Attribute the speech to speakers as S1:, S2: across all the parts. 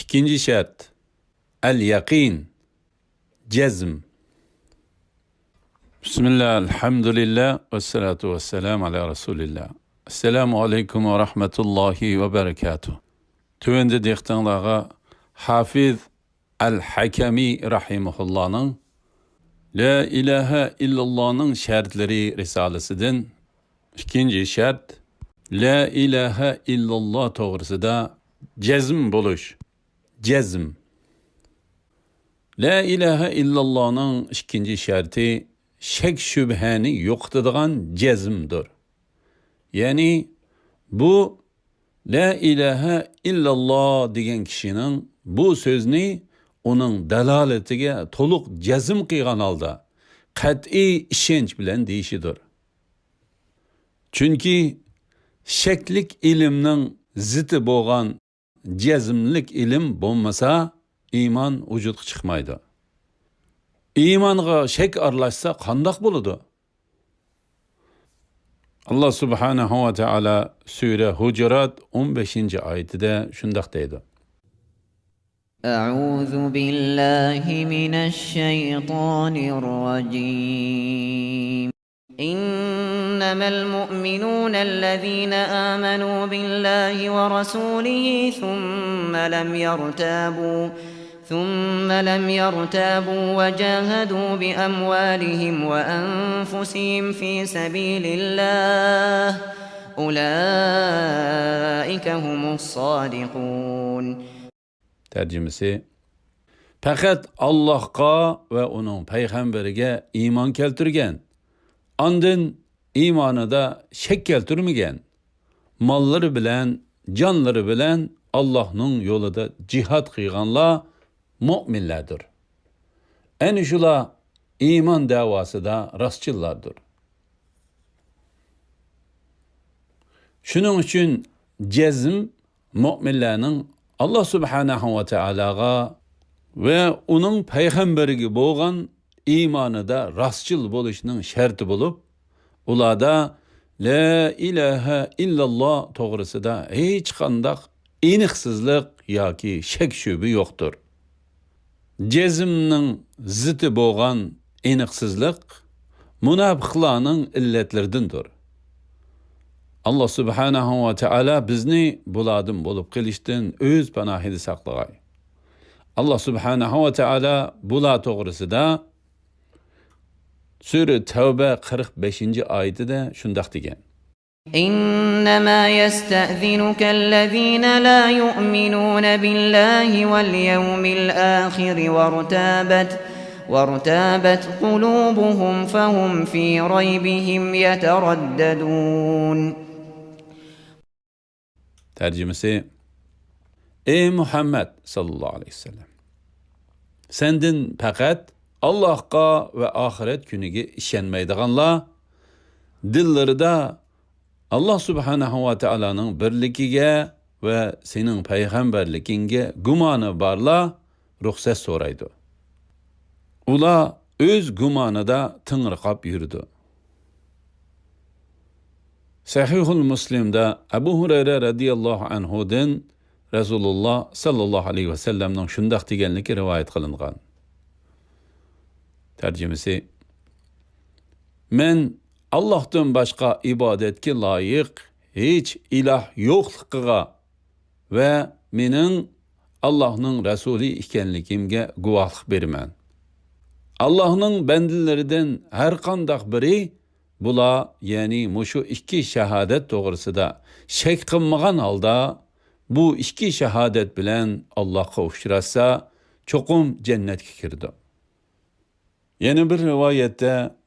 S1: İkinci şart. El-yakin. Cezm. Bismillah, elhamdülillah, ve salatu ve selamu ala Resulillah. Esselamu aleyküm ve rahmetullahi ve berekatuh. Tüvende dehtanlağa Hafiz el-Hakemi rahimahullah'ın La ilahe illallah'ın şartları risalesinden ikinci şart La ilahe illallah toğrısıda cezm buluş. Cezm. La ilahe illallah'ın ikinci şartı şek şübhəni yoxtadığan cezmdir. Yani bu La ilahe illallah degan kişinin bu sözünü onun dalaletine toluq cezm qilgan holda qat'iy ishonch bilan deyishidir. Chunki shaklik ilmning ziti bo'lgan jazmlik ilm bo'lmasa iymon vujudga chiqmaydi. Iymonga shak aralashsa qandoq bo'ladi? Allah subhanahu wa ta'ala Sure Hujurat 15. oyatida shundoq deydi.
S2: أعوذ بالله من الشيطان الرجيم إنما المؤمنون الذين آمنوا بالله ورسوله ثم لم يرتابوا وجاهدوا بأموالهم وأنفسهم في سبيل الله أولئك هم الصادقون.
S1: Tercümesi, faqat Allohga ve onun payg'ambariga iymon keltirgan, andin iymonida shak keltirmagan, mollari bilan, jonlari bilan Allohning yo'lida jihad qilganlar mu'minlardir. Ana shular iymon davosida rostchillardir. Shuning uchun jazm mu'minlarning Allah subhanahu wa ta'alaga ve onun payg'ambariga bo'lgan iymonida rostchil bo'lishning sharti bo'lib, ularda la ilaha illalloh to'g'risida hech qanday aniqsizlik yoki shak shubha yo'qdir. Jazmning ziti bo'lgan aniqsizlik munofiqlarning illatlaridandir. Allah subhanahu wa ta'ala bizni bulardan bo'lib qilishdan o'z panohida saqlag'ay. Allah subhanahu wa ta'ala bular to'g'risida Sura Tavba 45. oyatida shundoq degan.
S2: إنما يستأذنك الذين لا يؤمنون بالله واليوم الآخر وارتابت قلوبهم فهم في ريبهم يترددون.
S1: Tercümesi, ey Muhammed sallallahu aleyhi ve sellem, sendin faqat Allah'a ve ahiret günüge işenmeydiganlar, dillerida Allah subhanahu ve ta'ala'nın birligiga ve senin peygamberliginge gumanı barlar ruhsat so'raydi. Ular öz gumanida tingriqab yurdi. Sahihul Muslim'da Abu Hurayra radiyallahu anhudan Resulullah sallallahu aleyhi ve sellem'nin shundoq deganligi rivoyat qilingan. Tercümesi, men Allah'tan başka ibadetki layık hiç ilah yo'qligiga ve mening Allah'ның Resulü ikenligimge guvohlik beraman. Allah'ның bendilerinden her qandaq biri bular, yani mushu ikki shahodat to'g'risida shak qilmagan holda bu ikki shahodat bilan Allohga uchrashsa cho'qim jannatga kirdi. Yana bir rivoyatda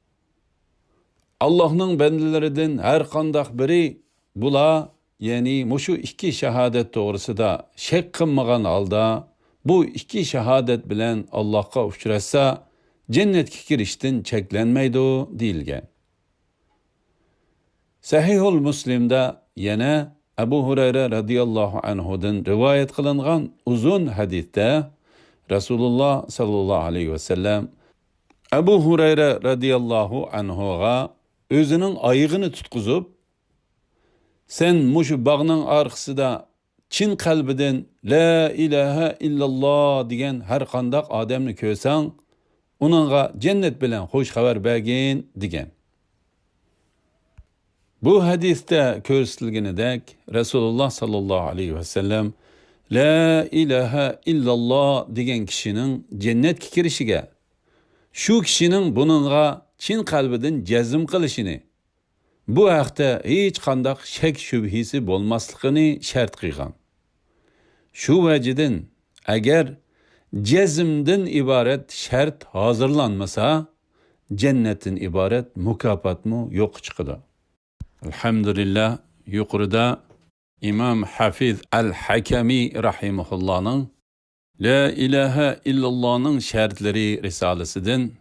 S1: Allah'ның bendilerinden her qandaq biri bular, yani mushu ikki shahodat to'g'risida shak qilmagan holda bu ikki shahodat bilan Allohga uchrashsa jannatga kirishdan cheklanmaydi deyilgan. Sahihul Muslim'da yana Abu Hurayra radiyallahu anhudan rivoyat qilingan uzun hadisda Resulullah sallallahu aleyhi ve sellem Abu Hurayra radiyallahu anhuga özünün ayığını tutkuzup, sen muşu bağının arkasında chin qalbidan la ilaha illalloh degan har qandoq odamni ko'rsang, uningga jannat bilan xush xabar bergin degan. Bu hadisda ko'rsatilganidek Rasululloh sallallohu alayhi vasallam la ilaha illalloh degan kishining jannatga kirishiga, shu kishining buningga chin qalbidan jazm qilishini, bu haqda hech qanday shak shubhisi bo'lmasligini shart qilgan. Shu vajidan agar jazmdan iborat shart hozirlanmasa, jannatdan iborat mukofotmi yo'q chiqadi. Alhamdulillah, yuqorida İmam Hafiz al-Hakami rahimahullohning La ilaha illallahning shartlari risolasidan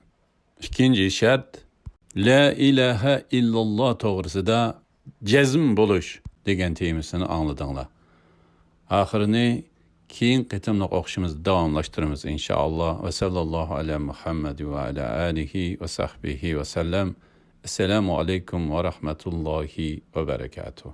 S1: ikinci shart La ilaha illalloh to'g'risida jazm bo'lish degan temasini angladinglar. Oxirini keyin qitimliq o'qishimizni davomlashtiramiz inshaalloh. Va sallallohu ala Muhammad va ala alihi va sahbihi va sallam. Assalomu alaykum va rahmatullohi va barakatuh.